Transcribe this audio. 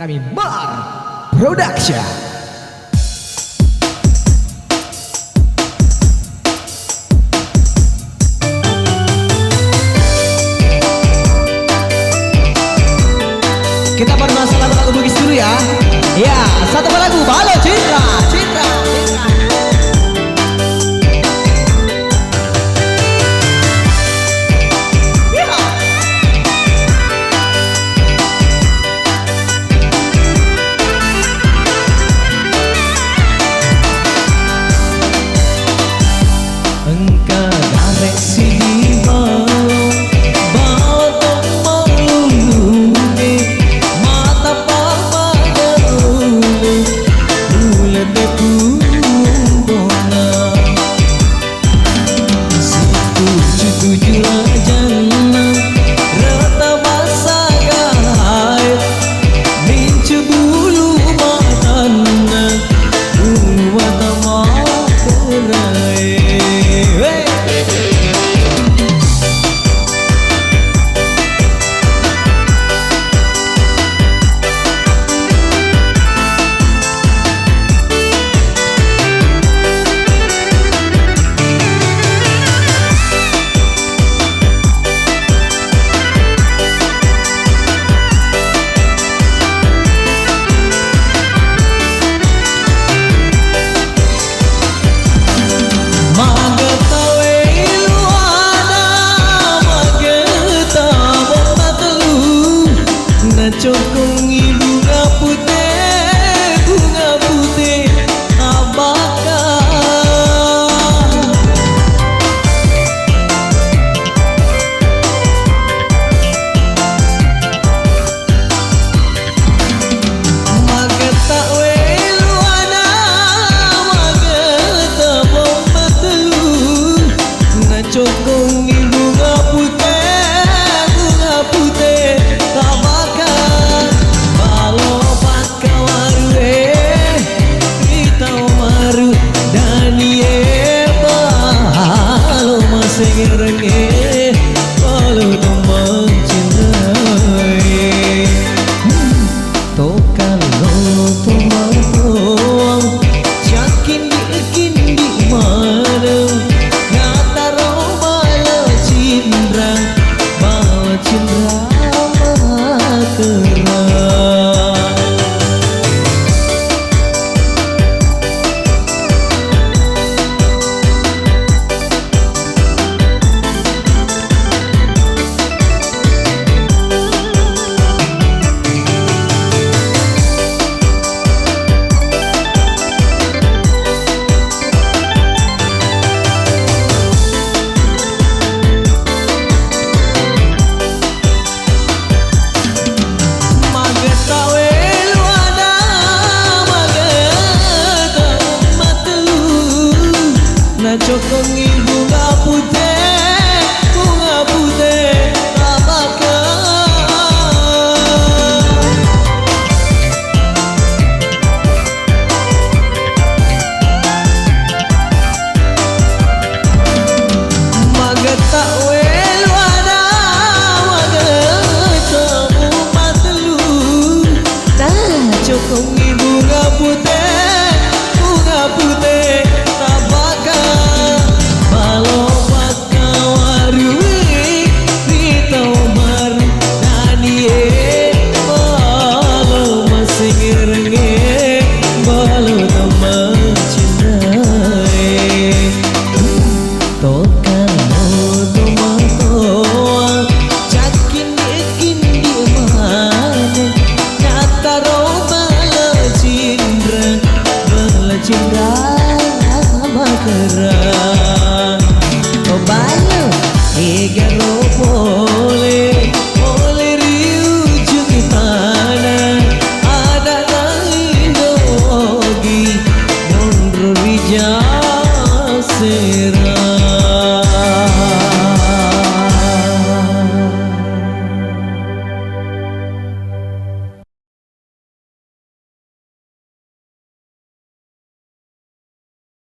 kami Mar Production. Kita bermasalah lagu Bugis dulu ya. Ya, satu lagu Balo Citra. Engkau garek sini cokongi bunga putih abakar mageta weluana mageta bomba telu na cokongi bunga putih abakar. Sengerenge walau teman cintai tokan lo tombang yakin di mana ngata bala cindra makera. Cokongi bunga putih abakar mageta weluana mageta umat telu cokongi bunga putih cinta makera balo egaro pole riujung tanah ada nang dogi non rijase